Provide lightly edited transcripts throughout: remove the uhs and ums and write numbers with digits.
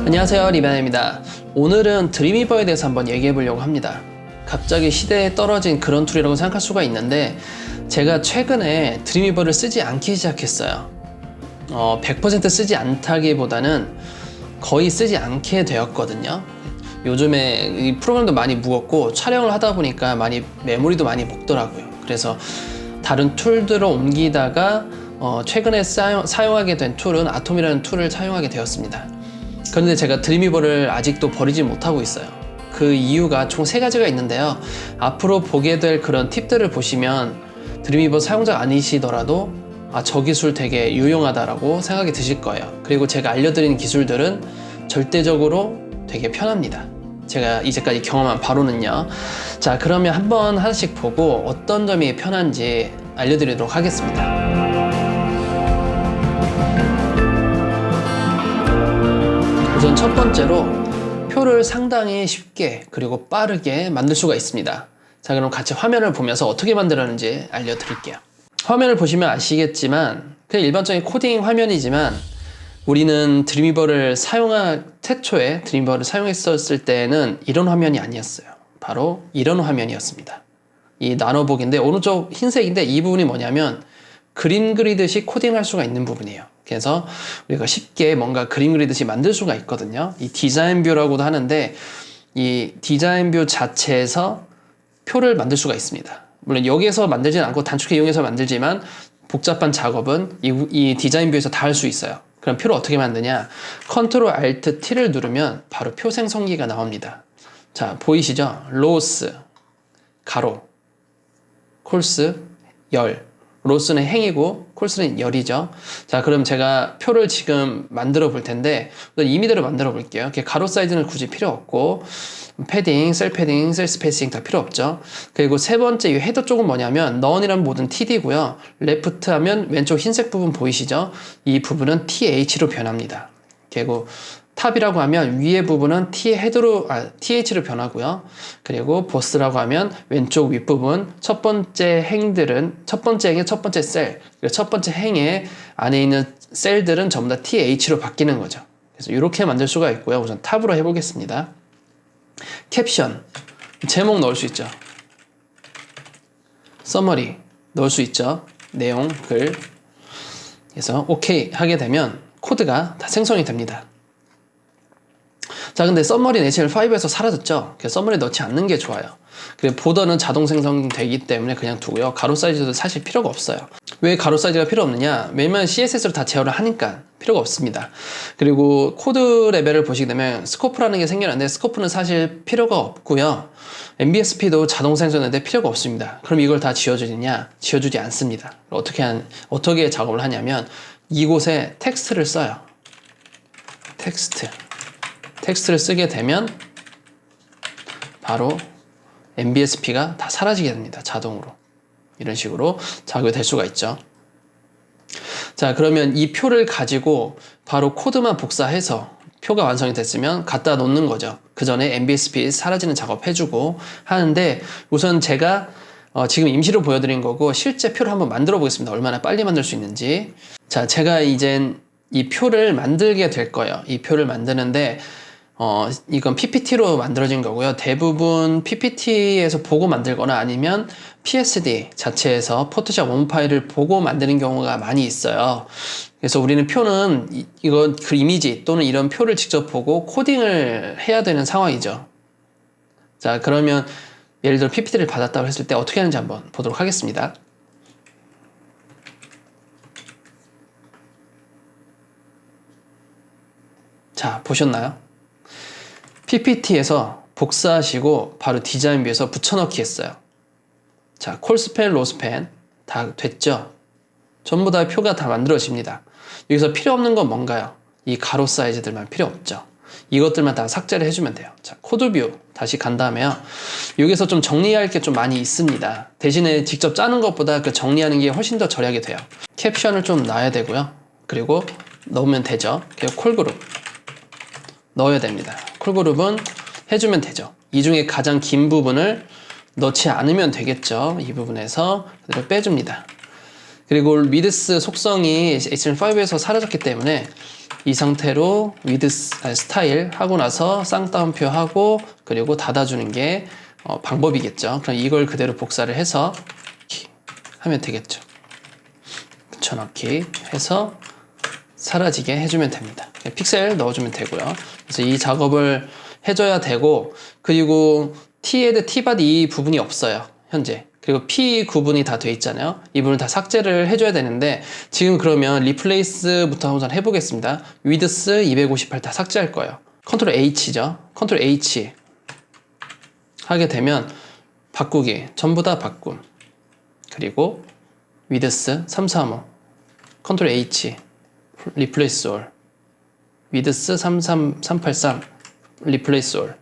안녕하세요, 리벤입니다. 오늘은 드림위버에 대해서 한번 얘기해 보려고 합니다. 갑자기 시대에 떨어진 그런 툴이라고 생각할 수가 있는데 제가 최근에 드림위버를 쓰지 않기 시작했어요. 100% 쓰지 않다기보다는 거의 쓰지 않게 되었거든요. 요즘에 이 프로그램도 많이 무겁고 촬영을 하다 보니까 메모리도 많이 먹더라고요. 그래서 다른 툴들을 옮기다가 최근에 사용하게 된 툴은 아톰이라는 툴을 사용하게 되었습니다. 그런데 제가 드림위버를 아직도 버리지 못하고 있어요. 그 이유가 총 3가지가 있는데요. 앞으로 보게 될 그런 팁들을 보시면 드림위버 사용자 아니시더라도 저 기술 되게 유용하다라고 생각이 드실 거예요. 그리고 제가 알려드린 기술들은 절대적으로 되게 편합니다. 제가 이제까지 경험한 바로는요. 자, 그러면 한번 하나씩 보고 어떤 점이 편한지 알려드리도록 하겠습니다. 우선 첫 번째로 표를 상당히 쉽게 그리고 빠르게 만들 수가 있습니다. 자, 그럼 같이 화면을 보면서 어떻게 만들었는지 알려드릴게요. 화면을 보시면 아시겠지만 그냥 일반적인 코딩 화면이지만 우리는 최초에 드림위버를 사용했었을 때는 이런 화면이 아니었어요. 바로 이런 화면이었습니다. 이 나눠보기인데 오른쪽 흰색인데 이 부분이 뭐냐면 그림 그리듯이 코딩할 수가 있는 부분이에요. 그래서 우리가 쉽게 뭔가 그림 그리듯이 만들 수가 있거든요. 이 디자인 뷰라고도 하는데 이 디자인 뷰 자체에서 표를 만들 수가 있습니다. 물론 여기에서 만들지는 않고 단축키 이용해서 만들지만 복잡한 작업은 이 디자인 뷰에서 다 할 수 있어요. 그럼 표를 어떻게 만드냐? 컨트롤 알트 T를 누르면 바로 표 생성기가 나옵니다. 자, 보이시죠? 로스, 가로, 콜스, 열. 로스는 행이고 콜스는 열이죠. 자, 그럼 제가 표를 지금 만들어 볼 텐데 임의대로 만들어 볼게요. 이렇게 가로 사이즈는 굳이 필요 없고 패딩, 셀 스페이싱 다 필요 없죠. 그리고 세 번째 이 헤더 쪽은 뭐냐면 none이란 모든 TD고요. 레프트 하면 왼쪽 흰색 부분 보이시죠? 이 부분은 TH로 변합니다. 그리고 탑이라고 하면 위에 부분은 TH로 변하고요. 그리고 보스라고 하면 왼쪽 윗부분 첫 번째 행의 첫 번째 셀, 그리고 첫 번째 행의 안에 있는 셀들은 전부 다 TH로 바뀌는 거죠. 그래서 이렇게 만들 수가 있고요. 우선 탑으로 해보겠습니다. 캡션, 제목 넣을 수 있죠. 서머리 넣을 수 있죠. 내용, 글. 그래서 OK 하게 되면 코드가 다 생성이 됩니다. 자, 근데 서머리 HTML5에서 사라졌죠? 그래서 서머리 넣지 않는 게 좋아요. 그리고 보더는 자동 생성되기 때문에 그냥 두고요. 가로 사이즈도 사실 필요가 없어요. 왜 가로 사이즈가 필요 없느냐? 왜냐면 CSS로 다 제어를 하니까 필요가 없습니다. 그리고 코드 레벨을 보시게 되면 스코프라는 게 생겨났는데 스코프는 사실 필요가 없고요. MBSP도 자동 생성되는데 필요가 없습니다. 그럼 이걸 다 지워주느냐? 지워주지 않습니다. 어떻게 작업을 하냐면 이곳에 텍스트를 써요. 텍스트를 쓰게 되면 바로 MBSP가 다 사라지게 됩니다. 자동으로. 이런 식으로 작업이 될 수가 있죠. 자, 그러면 이 표를 가지고 바로 코드만 복사해서 표가 완성이 됐으면 갖다 놓는 거죠. 그 전에 MBSP 사라지는 작업 해주고 하는데 우선 제가 지금 임시로 보여드린 거고 실제 표를 한번 만들어 보겠습니다. 얼마나 빨리 만들 수 있는지. 자, 제가 이젠 이 표를 만들게 될 거예요. 이 표를 만드는데 이건 PPT로 만들어진 거고요. 대부분 PPT에서 보고 만들거나 아니면 PSD 자체에서 포토샵 원 파일을 보고 만드는 경우가 많이 있어요. 그래서 우리는 표는 이거 그 이미지 또는 이런 표를 직접 보고 코딩을 해야 되는 상황이죠. 자, 그러면 예를 들어 PPT를 받았다고 했을 때 어떻게 하는지 한번 보도록 하겠습니다. 자, 보셨나요? PPT에서 복사하시고 바로 디자인 뷰에서 붙여넣기 했어요. 자, 콜스펜, 로스펜 다 됐죠? 전부 다 표가 다 만들어집니다. 여기서 필요 없는 건 뭔가요? 이 가로 사이즈들만 필요 없죠. 이것들만 다 삭제를 해주면 돼요. 자, 코드 뷰 다시 간 다음에요. 여기서 좀 정리할 게 좀 많이 있습니다. 대신에 직접 짜는 것보다 그 정리하는 게 훨씬 더 절약이 돼요. 캡션을 좀 놔야 되고요. 그리고 넣으면 되죠. 그리고 콜그룹 넣어야 됩니다. 콜그룹은 해주면 되죠. 이 중에 가장 긴 부분을 넣지 않으면 되겠죠. 이 부분에서 그대로 빼줍니다. 그리고 위드스 속성이 HTML5에서 사라졌기 때문에 이 상태로 스타일 하고 나서 쌍따옴표 하고 그리고 닫아주는 게 방법이겠죠. 그럼 이걸 그대로 복사를 해서 하면 되겠죠. 붙여넣기 해서 사라지게 해주면 됩니다. 픽셀 넣어주면 되고요. 그래서 이 작업을 해줘야 되고, 그리고 T헤드, T바디 이 부분이 없어요. 현재. 그리고 P 구분이 다 돼 있잖아요. 이 부분을 다 삭제를 해줘야 되는데, 지금 그러면 리플레이스부터 한번 해보겠습니다. 위드스 258 다 삭제할 거예요. 컨트롤 H죠. 컨트롤 H 하게 되면 바꾸기, 전부 다 바꿈. 그리고 위드스 335 컨트롤 H 리플레이스 올, 위드스 383 리플레이스 올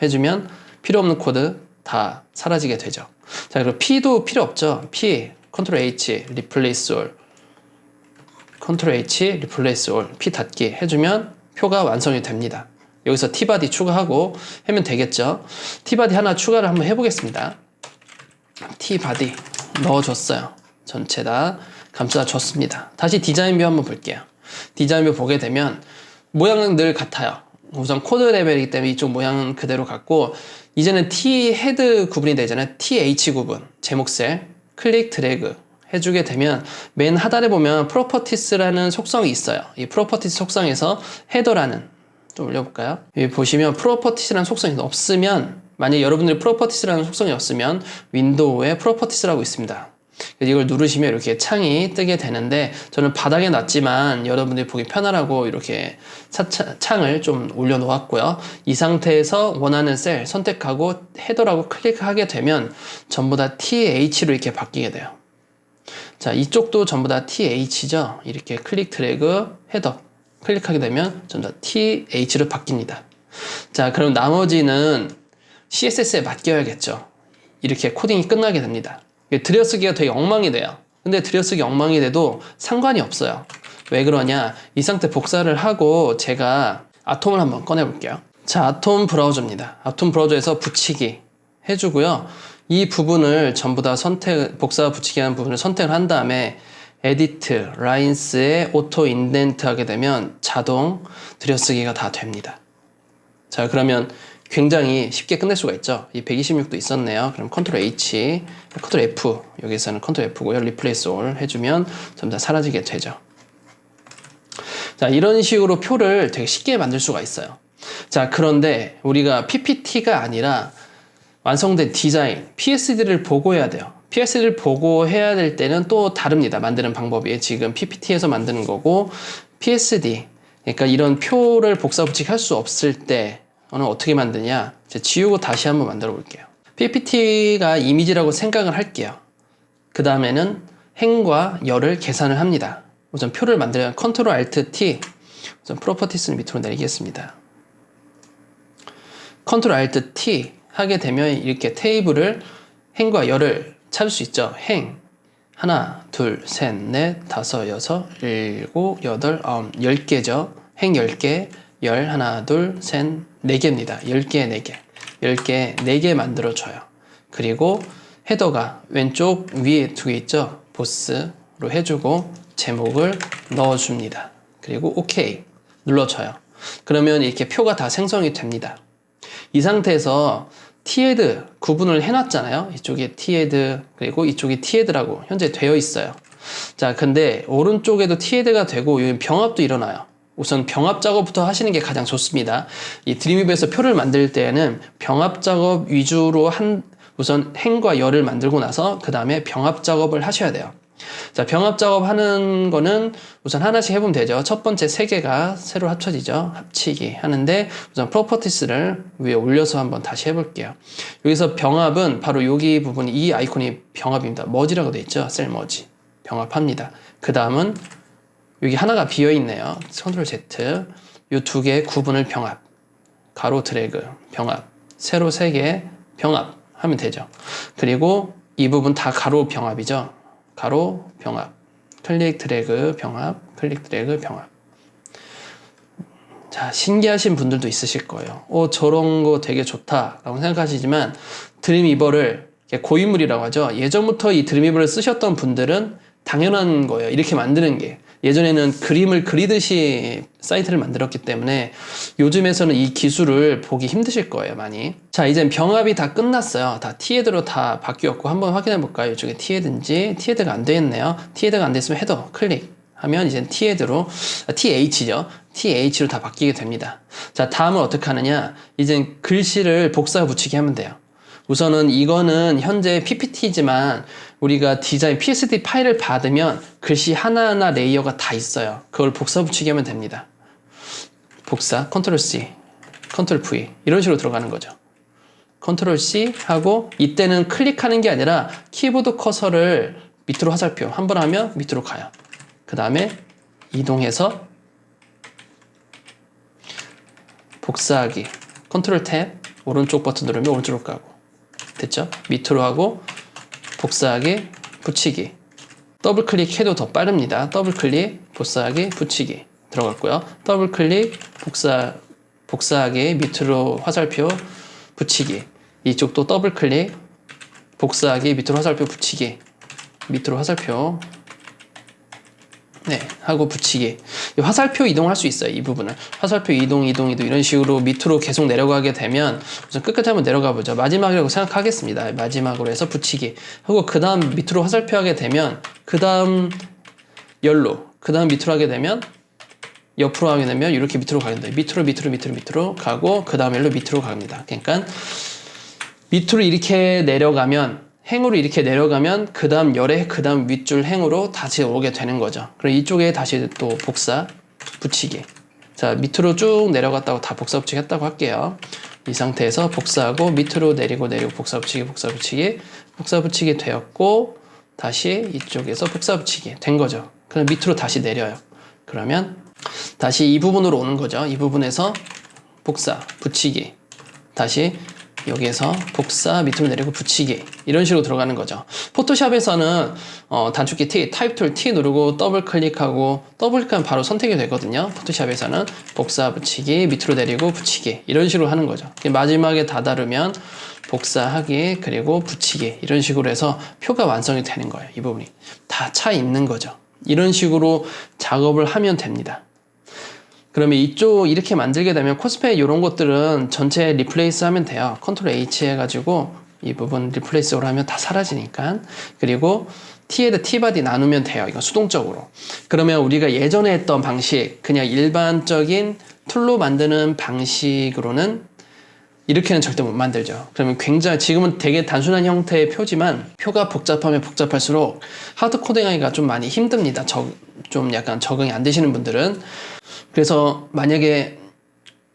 해주면 필요 없는 코드 다 사라지게 되죠. 자, 그리고 P도 필요 없죠. P 컨트롤 H 리플레이스 올, 컨트롤 H 리플레이스 올, P 닫기 해주면 표가 완성이 됩니다. 여기서 T바디 추가하고 하면 되겠죠. T바디 하나 추가를 한번 해보겠습니다. T바디 넣어줬어요. 전체 다 감싸줬습니다. 다시 디자인뷰 한번 볼게요. 디자인뷰 보게 되면 모양은 늘 같아요. 우선 코드 레벨이기 때문에 이쪽 모양은 그대로 같고, 이제는 T 헤드 구분이 되잖아요. TH 구분, 제목 셀 클릭 드래그 해주게 되면 맨 하단에 보면 프로퍼티스라는 속성이 있어요. 이 프로퍼티스 속성에서 헤더라는, 좀 올려볼까요? 여기 보시면 프로퍼티스라는 속성이 없으면, 만약 여러분들이 프로퍼티스라는 속성이 없으면 윈도우에 프로퍼티스라고 있습니다. 이걸 누르시면 이렇게 창이 뜨게 되는데, 저는 바닥에 놨지만 여러분들이 보기 편하라고 이렇게 창을 좀 올려 놓았고요. 이 상태에서 원하는 셀 선택하고 헤더라고 클릭하게 되면 전부 다 TH로 이렇게 바뀌게 돼요. 자, 이쪽도 전부 다 TH죠. 이렇게 클릭 드래그 헤더 클릭하게 되면 전부 다 TH로 바뀝니다. 자, 그럼 나머지는 CSS에 맡겨야겠죠. 이렇게 코딩이 끝나게 됩니다. 들여쓰기가 되게 엉망이 돼요. 근데 들여쓰기 엉망이 돼도 상관이 없어요. 왜 그러냐? 이 상태 복사를 하고 제가 아톰을 한번 꺼내 볼게요. 자, 아톰 브라우저입니다. 아톰 브라우저에서 붙이기 해주고요. 이 부분을 전부 다 복사 붙이기 하는 부분을 선택을 한 다음에 에디트, 라인스에 오토 인덴트 하게 되면 자동 들여쓰기가 다 됩니다. 자, 그러면 굉장히 쉽게 끝낼 수가 있죠. 이 126도 있었네요. 그럼 컨트롤 H, 컨트롤 F, 여기서는 컨트롤 F고요. 리플레이스 올 해주면 전부 다 사라지게 되죠. 자, 이런 식으로 표를 되게 쉽게 만들 수가 있어요. 자, 그런데 우리가 PPT가 아니라 완성된 디자인, PSD를 보고 해야 돼요. PSD를 보고 해야 될 때는 또 다릅니다. 만드는 방법이. 지금 PPT에서 만드는 거고, PSD, 그러니까 이런 표를 복사 붙이기 할 수 없을 때 는 어떻게 만드냐, 지우고 다시 한번 만들어 볼게요. PPT가 이미지라고 생각을 할게요. 그 다음에는 행과 열을 계산을 합니다. 우선 표를 만들면 컨트롤 알트 T, 우선 프로퍼티스는 밑으로 내리겠습니다. 컨트롤 알트 T 하게 되면 이렇게 테이블을 행과 열을 찾을 수 있죠. 행 하나, 둘, 셋, 넷, 다섯, 여섯, 일곱, 여덟, 아홉, 10개죠. 행 10개, 열 하나, 둘, 셋, 4개입니다. 10개, 4개. 10개, 4개 만들어줘요. 그리고 헤더가 왼쪽 위에 2개 있죠? 보스로 해주고 제목을 넣어줍니다. 그리고 OK 눌러줘요. 그러면 이렇게 표가 다 생성이 됩니다. 이 상태에서 T헤드 구분을 해놨잖아요. 이쪽에 T헤드 그리고 이쪽이 T헤드라고 현재 되어 있어요. 자, 근데 오른쪽에도 T헤드가 되고 여기 병합도 일어나요. 우선 병합 작업부터 하시는 게 가장 좋습니다. 이 드림위브에서 표를 만들 때에는 병합 작업 위주로 우선 행과 열을 만들고 나서 그 다음에 병합 작업을 하셔야 돼요. 자, 병합 작업 하는 거는 우선 하나씩 해보면 되죠. 첫 번째 3개가 새로 합쳐지죠. 합치기 하는데 우선 프로퍼티스를 위에 올려서 한번 다시 해볼게요. 여기서 병합은 바로 여기 부분이, 이 아이콘이 병합입니다. 머지라고 되어 있죠. 셀 머지. 병합합니다. 그 다음은 여기 하나가 비어있네요. 컨트롤 Z. 이 2개의 구분을 병합. 가로 드래그 병합. 세로 3개 병합 하면 되죠. 그리고 이 부분 다 가로 병합이죠. 가로 병합. 클릭 드래그 병합. 클릭 드래그 병합. 자, 신기하신 분들도 있으실 거예요. 저런 거 되게 좋다 라고 생각하시지만 드림위버를 고인물이라고 하죠. 예전부터 이 드림위버를 쓰셨던 분들은 당연한 거예요. 이렇게 만드는 게. 예전에는 그림을 그리듯이 사이트를 만들었기 때문에 요즘에서는 이 기술을 보기 힘드실 거예요, 많이. 자, 이제 병합이 다 끝났어요. 다 티헤드로 다 바뀌었고 한번 확인해 볼까요? 이쪽에 티헤드인지. 티헤드가 안 되어 있네요. 티헤드가 안 됐으면 헤더 클릭하면 이제 TH로 다 바뀌게 됩니다. 자, 다음은 어떻게 하느냐? 이제 글씨를 복사 붙이기 하면 돼요. 우선은 이거는 현재 PPT지만 우리가 디자인 PSD 파일을 받으면 글씨 하나하나 레이어가 다 있어요. 그걸 복사 붙이기 하면 됩니다. 복사, 컨트롤 C, 컨트롤 V 이런 식으로 들어가는 거죠. 컨트롤 C 하고 이때는 클릭하는 게 아니라 키보드 커서를 밑으로 화살표 한 번 하면 밑으로 가요. 그 다음에 이동해서 복사하기, 컨트롤 탭 오른쪽 버튼 누르면 오른쪽으로 가고 됐죠? 밑으로 하고 복사하기, 붙이기 더블 클릭해도 더 빠릅니다. 더블 클릭, 복사하기, 붙이기 들어갔고요. 더블 클릭, 복사하기, 밑으로 화살표, 붙이기 이쪽도 더블 클릭, 복사하기, 밑으로 화살표, 붙이기 밑으로 화살표 네, 하고 붙이기. 화살표 이동할 수 있어요, 이 부분을. 화살표 이동, 이런 식으로 밑으로 계속 내려가게 되면, 우선 끝까지 한번 내려가 보죠. 마지막이라고 생각하겠습니다. 마지막으로 해서 붙이기. 하고, 그 다음 밑으로 화살표 하게 되면, 그 다음 열로, 그 다음 밑으로 하게 되면, 옆으로 하게 되면, 이렇게 밑으로 가게 됩니다. 밑으로 가고, 그 다음 열로 밑으로 갑니다. 그러니까, 밑으로 이렇게 내려가면, 행으로 이렇게 내려가면 그 다음 열에 그 다음 윗줄 행으로 다시 오게 되는 거죠. 그럼 이쪽에 다시 또 복사 붙이기. 자, 밑으로 쭉 내려갔다고 다 복사 붙이기 했다고 할게요. 이 상태에서 복사하고 밑으로 내리고 복사 붙이기 되었고 다시 이쪽에서 복사 붙이기 된 거죠. 그럼 밑으로 다시 내려요. 그러면 다시 이 부분으로 오는 거죠. 이 부분에서 복사 붙이기 다시 여기에서 복사 밑으로 내리고 붙이기 이런 식으로 들어가는 거죠. 포토샵에서는 단축키 T, 타입 툴 T 누르고 더블 클릭하고 더블 클릭하면 바로 선택이 되거든요. 포토샵에서는 복사 붙이기 밑으로 내리고 붙이기 이런 식으로 하는 거죠. 마지막에 다다르면 복사하기 그리고 붙이기 이런 식으로 해서 표가 완성이 되는 거예요. 이 부분이 다 차 있는 거죠. 이런 식으로 작업을 하면 됩니다. 그러면 이쪽 이렇게 만들게 되면 코스페 이런 것들은 전체 리플레이스 하면 돼요. 컨트롤 H 해가지고 이 부분 리플레이스로 하면 다 사라지니까. 그리고 T헤드, T바디 나누면 돼요. 이건 수동적으로. 그러면 우리가 예전에 했던 방식, 그냥 일반적인 툴로 만드는 방식으로는 이렇게는 절대 못 만들죠. 그러면 굉장히 지금은 되게 단순한 형태의 표지만 표가 복잡하면 복잡할수록 하드 코딩하기가 좀 많이 힘듭니다. 좀 약간 적응이 안 되시는 분들은. 그래서 만약에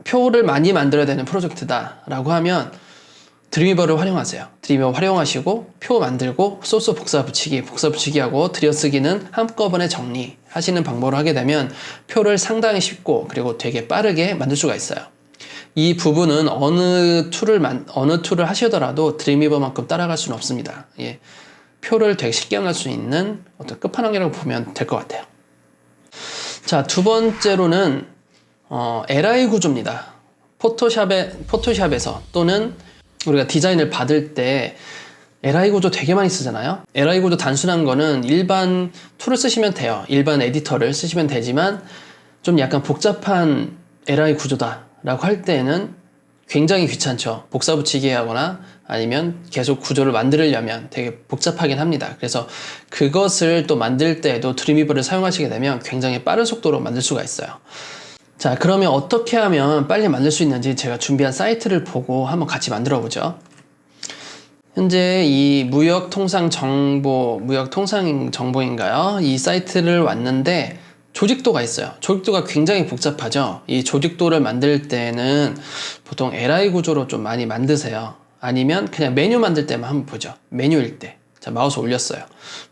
표를 많이 만들어야 되는 프로젝트다 라고 하면 드림위버를 활용하세요. 드림위버 활용하시고 표 만들고 소스 복사 붙이기 하고 들여쓰기는 한꺼번에 정리하시는 방법으로 하게 되면 표를 상당히 쉽고 그리고 되게 빠르게 만들 수가 있어요. 이 부분은 어느 툴을 하시더라도 드림위버만큼 따라갈 수는 없습니다. 예. 표를 되게 쉽게 만들 수 있는 어떤 끝판왕이라고 보면 될 것 같아요. 자, 두 번째로는 LI 구조입니다. 포토샵에서 또는 우리가 디자인을 받을 때 LI 구조 되게 많이 쓰잖아요. LI 구조 단순한 거는 일반 툴을 쓰시면 돼요. 일반 에디터를 쓰시면 되지만 좀 약간 복잡한 LI 구조다 라고 할 때는 굉장히 귀찮죠. 복사 붙이기 하거나 아니면 계속 구조를 만들려면 되게 복잡하긴 합니다. 그래서 그것을 또 만들 때에도 드림위버를 사용하시게 되면 굉장히 빠른 속도로 만들 수가 있어요. 자, 그러면 어떻게 하면 빨리 만들 수 있는지 제가 준비한 사이트를 보고 한번 같이 만들어 보죠. 현재 이 무역통상정보인가요? 이 사이트를 왔는데 조직도가 있어요. 조직도가 굉장히 복잡하죠. 이 조직도를 만들 때는 보통 LI 구조로 좀 많이 만드세요. 아니면 그냥 메뉴 만들 때만 한번 보죠. 메뉴일 때. 자, 마우스 올렸어요.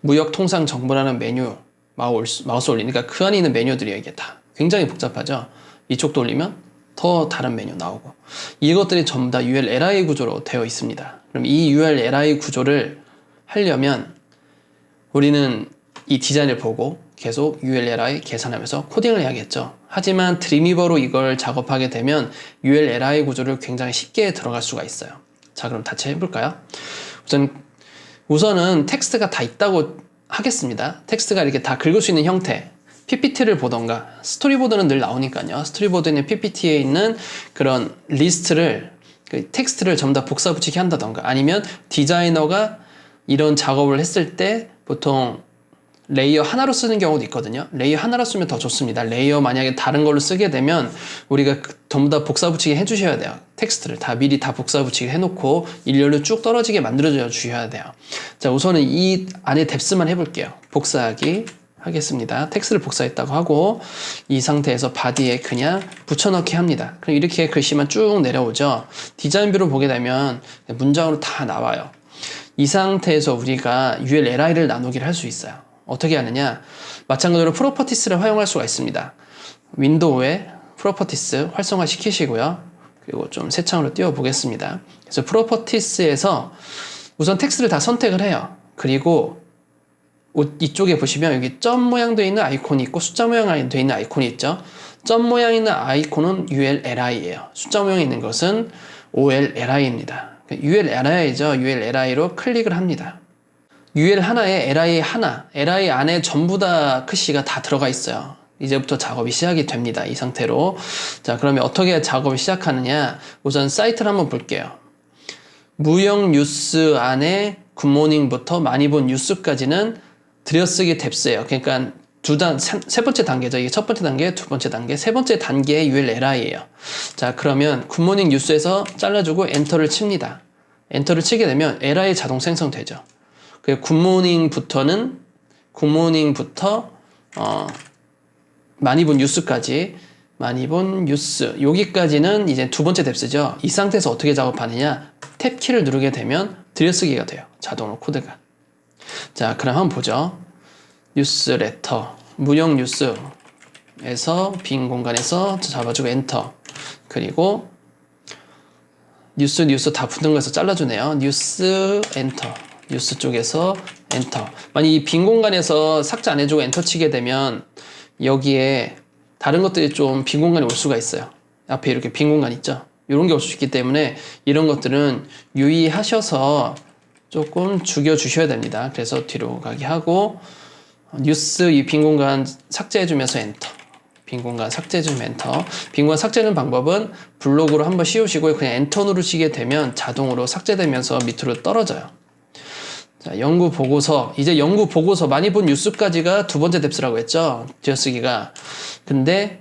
무역통상정보라는 메뉴 마우스 올리니까 그 안에 있는 메뉴들이 이게 다 굉장히 복잡하죠. 이쪽도 올리면 더 다른 메뉴 나오고 이것들이 전부 다 ULLI 구조로 되어 있습니다. 그럼 이 ULLI 구조를 하려면 우리는 이 디자인을 보고 계속 ULLI 계산하면서 코딩을 해야겠죠. 하지만 드림위버로 이걸 작업하게 되면 ULLI 구조를 굉장히 쉽게 들어갈 수가 있어요. 자, 그럼 같이 해볼까요? 우선은 텍스트가 다 있다고 하겠습니다. 텍스트가 이렇게 다 긁을 수 있는 형태. PPT를 보던가, 스토리보드는 늘 나오니까요. 스토리보드에 있는 PPT에 있는 그런 리스트를, 그 텍스트를 전부 다 복사 붙이기 한다던가, 아니면 디자이너가 이런 작업을 했을 때 보통 레이어 하나로 쓰는 경우도 있거든요. 레이어 하나로 쓰면 더 좋습니다. 레이어 만약에 다른 걸로 쓰게 되면 우리가 전부 다 복사 붙이게 해주셔야 돼요. 텍스트를 다 미리 다 복사 붙이게 해놓고 일렬로 쭉 떨어지게 만들어 주셔야 돼요. 자, 우선은 이 안에 뎁스만 해볼게요. 복사하기 하겠습니다. 텍스트를 복사했다고 하고 이 상태에서 바디에 그냥 붙여넣기 합니다. 그럼 이렇게 글씨만 쭉 내려오죠. 디자인 뷰로 보게 되면 문장으로 다 나와요. 이 상태에서 우리가 ULLI를 나누기를 할 수 있어요. 어떻게 하느냐? 마찬가지로 프로퍼티스를 활용할 수가 있습니다. 윈도우에 프로퍼티스 활성화 시키시고요. 그리고 좀 새 창으로 띄워 보겠습니다. 그래서 프로퍼티스에서 우선 텍스트를 다 선택을 해요. 그리고 이쪽에 보시면 여기 점 모양 되어 있는 아이콘이 있고 숫자 모양 되어 있는 아이콘이 있죠. 점 모양 있는 아이콘은 ULLI예요. 숫자 모양 있는 것은 OLLI입니다. ULLI죠. ULLI로 클릭을 합니다. UL 하나에 LI 하나, LI 안에 전부 다 글씨가 다 들어가 있어요. 이제부터 작업이 시작이 됩니다. 이 상태로. 자, 그러면 어떻게 작업을 시작하느냐? 우선 사이트를 한번 볼게요. 무형 뉴스 안에 굿모닝부터 많이 본 뉴스까지는 들여쓰기 뎁스예요. 그러니까 세 번째 단계죠. 이게 첫 번째 단계, 두 번째 단계, 세 번째 단계의 ULLI예요. 자, 그러면 굿모닝 뉴스에서 잘라주고 엔터를 칩니다. 엔터를 치게 되면 LI 자동 생성되죠. 굿모닝부터 많이 본 뉴스까지, 많이 본 뉴스, 여기까지는 이제 두 번째 뎁스죠. 이 상태에서 어떻게 작업하느냐? 탭 키를 누르게 되면 들여쓰기가 돼요. 자동으로 코드가. 자, 그럼 한번 보죠. 뉴스 레터, 무형 뉴스에서 빈 공간에서 잡아주고 엔터. 그리고 뉴스 다 붙는 거에서 잘라주네요. 뉴스 엔터. 뉴스 쪽에서 엔터. 만약 이 빈 공간에서 삭제 안 해주고 엔터 치게 되면 여기에 다른 것들이 좀 빈 공간이 올 수가 있어요. 앞에 이렇게 빈 공간 있죠. 이런 게 올 수 있기 때문에 이런 것들은 유의하셔서 조금 죽여주셔야 됩니다. 그래서 뒤로 가게 하고 뉴스 이 빈 공간 삭제해주면서 엔터. 빈 공간 삭제해주면 엔터. 빈 공간 삭제하는 방법은 블록으로 한번 씌우시고 그냥 엔터 누르시게 되면 자동으로 삭제되면서 밑으로 떨어져요. 자, 연구 보고서. 이제 연구 보고서 많이 본 뉴스까지가 두 번째 뎁스라고 했죠. 뒤어쓰기가. 근데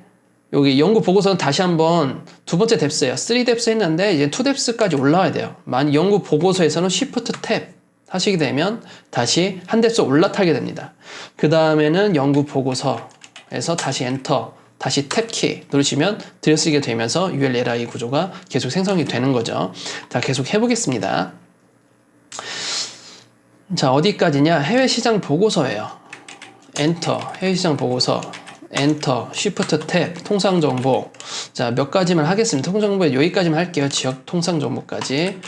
여기 연구 보고서는 다시 한번 두 번째 뎁스예요. 3뎁스 했는데 이제 2뎁스까지 올라와야 돼요. 연구 보고서에서는 Shift 탭 하시게 되면 다시 한 뎁스 올라타게 됩니다. 그 다음에는 연구 보고서에서 다시 엔터, 다시 탭키 누르시면 들여쓰게 되면서 ULLI 구조가 계속 생성이 되는 거죠. 자, 계속 해보겠습니다. 자, 어디까지냐? 해외시장 보고서예요. 엔터, 해외시장 보고서, 엔터, 쉬프트 탭, 통상정보. 자, 몇 가지만 하겠습니다. 통상정보에 여기까지만 할게요. 지역 통상정보까지.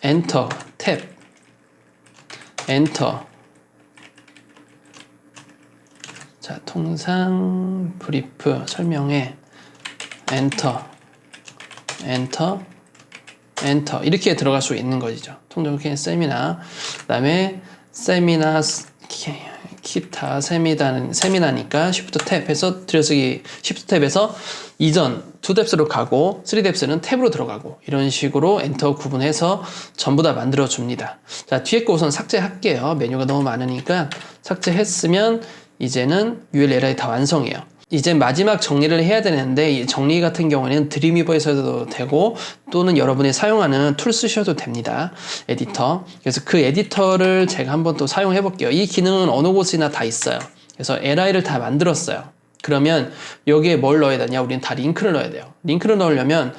엔터, 탭, 엔터. 자, 통상, 브리프, 설명해, 엔터, 엔터, 엔터. 이렇게 들어갈 수 있는 것이죠. 통정캔 세미나, 그 다음에 세미나, 기타, 세미나니까 Shift 탭 해서 들여쓰기, Shift 탭에서 이전 2뎁스로 가고 3뎁스는 탭으로 들어가고 이런 식으로 엔터 구분해서 전부 다 만들어 줍니다. 자, 뒤에 거 우선 삭제할게요. 메뉴가 너무 많으니까 삭제했으면 이제는 ULLI 다 완성이에요. 이제 마지막 정리를 해야 되는데 이 정리 같은 경우에는 드림위버에서도 되고 또는 여러분이 사용하는 툴 쓰셔도 됩니다. 에디터. 그래서 그 에디터를 제가 한번 또 사용해 볼게요. 이 기능은 어느 곳이나 다 있어요. 그래서 LI를 다 만들었어요. 그러면 여기에 뭘 넣어야 되냐? 우리는 다 링크를 넣어야 돼요. 링크를 넣으려면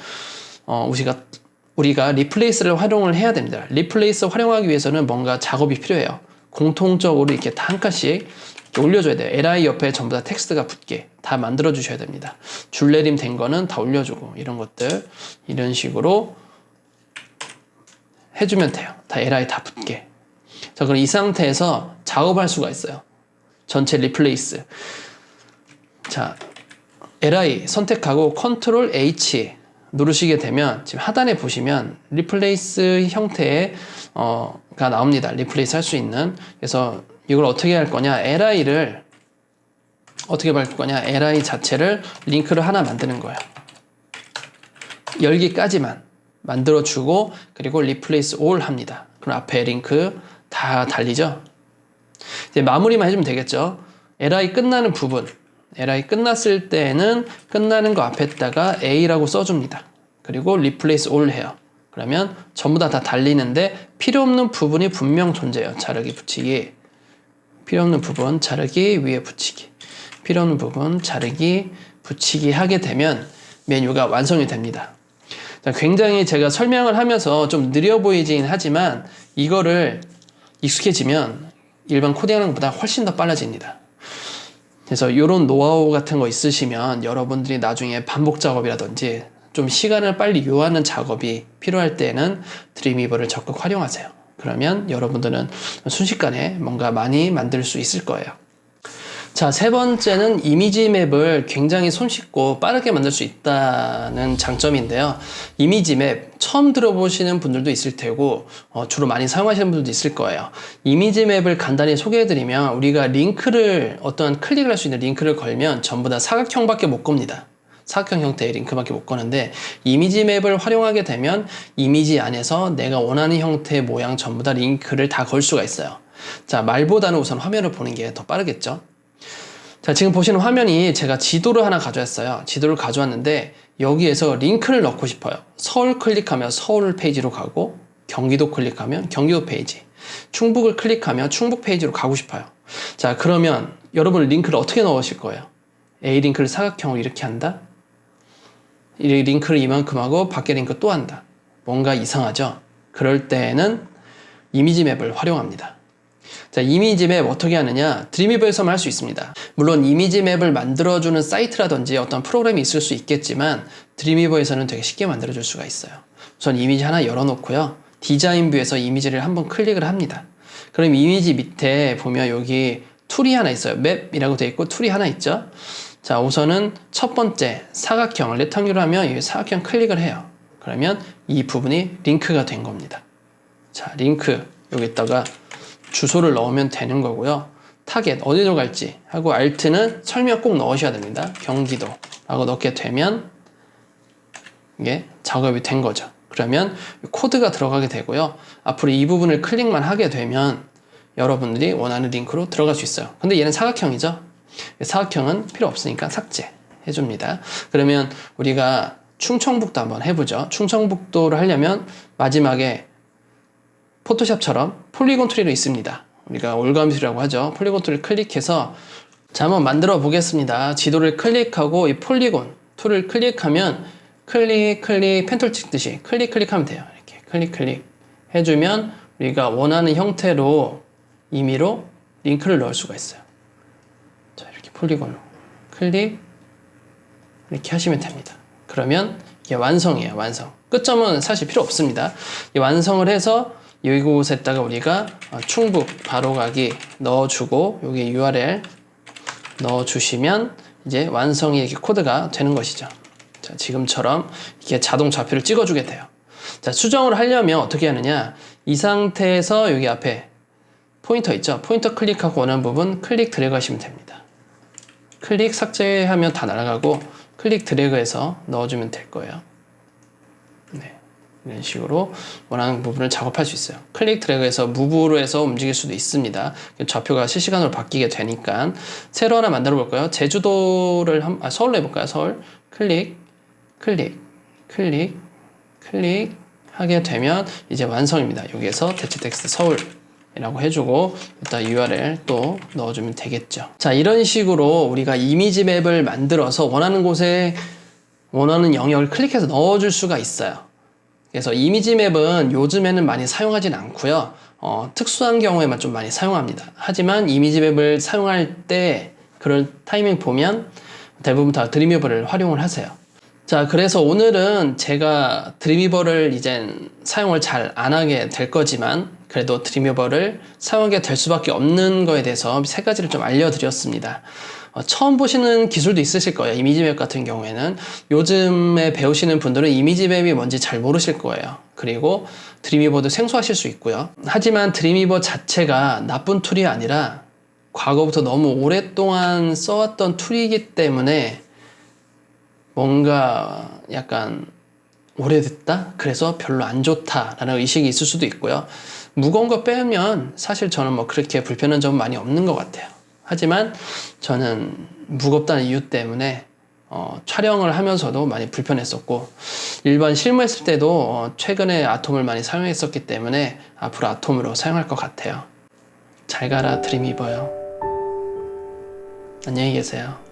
우리가 리플레이스를 활용을 해야 됩니다. 리플레이스 활용하기 위해서는 뭔가 작업이 필요해요. 공통적으로 이렇게 다 한 칸씩 올려줘야 돼요. LI 옆에 전부 다 텍스트가 붙게 다 만들어 주셔야 됩니다. 줄내림 된 거는 다 올려주고 이런 것들 이런 식으로 해주면 돼요. 다 LI 다 붙게. 자, 그럼 이 상태에서 작업할 수가 있어요. 전체 리플레이스. 자, LI 선택하고 Ctrl H 누르시게 되면 지금 하단에 보시면 리플레이스 형태의 가 나옵니다. 리플레이스 할 수 있는. 그래서 이걸 어떻게 할 거냐? LI를 어떻게 바꿀 거냐? li 자체를 링크를 하나 만드는 거예요. 열기까지만 만들어주고 그리고 replace all 합니다. 그럼 앞에 링크 다 달리죠? 이제 마무리만 해주면 되겠죠? li 끝나는 부분, li 끝났을 때는 끝나는 거 앞에다가 a라고 써줍니다. 그리고 replace all 해요. 그러면 전부 다 달리는데 필요 없는 부분이 분명 존재해요. 자르기, 붙이기. 필요 없는 부분 자르기, 위에 붙이기. 필요 없는 부분 자르기, 붙이기 하게 되면 메뉴가 완성이 됩니다. 굉장히 제가 설명을 하면서 좀 느려 보이긴 하지만 이거를 익숙해지면 일반 코딩하는 것보다 훨씬 더 빨라집니다. 그래서 이런 노하우 같은 거 있으시면 여러분들이 나중에 반복 작업이라든지 좀 시간을 빨리 요하는 작업이 필요할 때는 드림위버를 적극 활용하세요. 그러면 여러분들은 순식간에 뭔가 많이 만들 수 있을 거예요. 자, 세 번째는 이미지 맵을 굉장히 손쉽고 빠르게 만들 수 있다는 장점인데요. 이미지 맵 처음 들어보시는 분들도 있을 테고 주로 많이 사용하시는 분들도 있을 거예요. 이미지 맵을 간단히 소개해드리면 우리가 링크를 어떤 클릭을 할 수 있는 링크를 걸면 전부 다 사각형밖에 못 겁니다. 사각형 형태의 링크밖에 못 거는데 이미지 맵을 활용하게 되면 이미지 안에서 내가 원하는 형태의 모양 전부 다 링크를 다 걸 수가 있어요. 자, 말보다는 우선 화면을 보는 게 더 빠르겠죠. 자, 지금 보시는 화면이 제가 지도를 하나 가져왔어요. 지도를 가져왔는데 여기에서 링크를 넣고 싶어요. 서울 클릭하면 서울 페이지로 가고 경기도 클릭하면 경기도 페이지, 충북을 클릭하면 충북 페이지로 가고 싶어요. 자, 그러면 여러분 링크를 어떻게 넣으실 거예요? A 링크를 사각형으로 이렇게 한다? 이 링크를 이만큼 하고 밖에 링크 또 한다. 뭔가 이상하죠? 그럴 때에는 이미지 맵을 활용합니다. 자, 이미지 맵 어떻게 하느냐? 드림위버에서만 할 수 있습니다. 물론 이미지 맵을 만들어주는 사이트라든지 어떤 프로그램이 있을 수 있겠지만 드림위버에서는 되게 쉽게 만들어줄 수가 있어요. 우선 이미지 하나 열어놓고요. 디자인 뷰에서 이미지를 한번 클릭을 합니다. 그럼 이미지 밑에 보면 여기 툴이 하나 있어요. 맵이라고 되어 있고 툴이 하나 있죠. 자, 우선은 첫 번째 사각형, 렉탱귤 하면 이 사각형 클릭을 해요. 그러면 이 부분이 링크가 된 겁니다. 자, 링크 여기다가 주소를 넣으면 되는 거고요. 타겟 어디로 갈지 하고 Alt는 설명 꼭 넣으셔야 됩니다. 경기도 라고 넣게 되면 이게 작업이 된 거죠. 그러면 코드가 들어가게 되고요. 앞으로 이 부분을 클릭만 하게 되면 여러분들이 원하는 링크로 들어갈 수 있어요. 근데 얘는 사각형이죠. 사각형은 필요 없으니까 삭제 해줍니다. 그러면 우리가 충청북도 한번 해보죠. 충청북도를 하려면 마지막에 포토샵처럼 폴리곤 트리로 있습니다. 우리가 올감이라고 하죠. 폴리곤 툴을 클릭해서 자, 한번 만들어 보겠습니다. 지도를 클릭하고 이 폴리곤 툴을 클릭하면 클릭 펜툴 찍듯이 클릭하면 돼요. 이렇게 클릭 해주면 우리가 원하는 형태로 임의로 링크를 넣을 수가 있어요. 자, 이렇게 폴리곤으로 클릭 이렇게 하시면 됩니다. 그러면 이게 완성이에요. 완성. 끝점은 사실 필요 없습니다. 이 완성을 해서 이곳에다가 우리가 충북 바로가기 넣어주고 여기 URL 넣어주시면 이제 완성이 이렇게 코드가 되는 것이죠. 자, 지금처럼 이게 자동 좌표를 찍어주게 돼요. 자, 수정을 하려면 어떻게 하느냐? 이 상태에서 여기 앞에 포인터 있죠? 포인터 클릭하고 원하는 부분 클릭 드래그 하시면 됩니다. 클릭 삭제하면 다 날아가고 클릭 드래그해서 넣어주면 될 거예요. 네, 이런 식으로 원하는 부분을 작업할 수 있어요. 클릭 드래그해서 무브로 해서 움직일 수도 있습니다. 좌표가 실시간으로 바뀌게 되니까. 새로 하나 만들어 볼까요? 제주도를 서울로 해볼까요? 서울 클릭 하게 되면 이제 완성입니다. 여기에서 대체 텍스트 서울 이라고 해주고 일단 URL 또 넣어주면 되겠죠. 자, 이런 식으로 우리가 이미지 맵을 만들어서 원하는 곳에 원하는 영역을 클릭해서 넣어줄 수가 있어요. 그래서 이미지 맵은 요즘에는 많이 사용하진 않고요. 특수한 경우에만 좀 많이 사용합니다. 하지만 이미지 맵을 사용할 때 그런 타이밍 보면 대부분 다 드림위버를 활용을 하세요. 자, 그래서 오늘은 제가 드림위버를 이젠 사용을 잘 안 하게 될 거지만 그래도 드림위버를 사용하게 될 수밖에 없는 거에 대해서 세 가지를 좀 알려드렸습니다. 처음 보시는 기술도 있으실 거예요. 이미지맵 같은 경우에는 요즘에 배우시는 분들은 이미지맵이 뭔지 잘 모르실 거예요. 그리고 드림위버도 생소하실 수 있고요. 하지만 드림위버 자체가 나쁜 툴이 아니라 과거부터 너무 오랫동안 써왔던 툴이기 때문에 뭔가 약간 오래됐다? 그래서 별로 안 좋다라는 의식이 있을 수도 있고요. 무거운 거 빼면 사실 저는 뭐 그렇게 불편한 점은 많이 없는 것 같아요. 하지만 저는 무겁다는 이유 때문에 촬영을 하면서도 많이 불편했었고, 일반 실무했을 때도 최근에 아톰을 많이 사용했었기 때문에 앞으로 아톰으로 사용할 것 같아요. 잘 가라 드림이버요. 안녕히 계세요.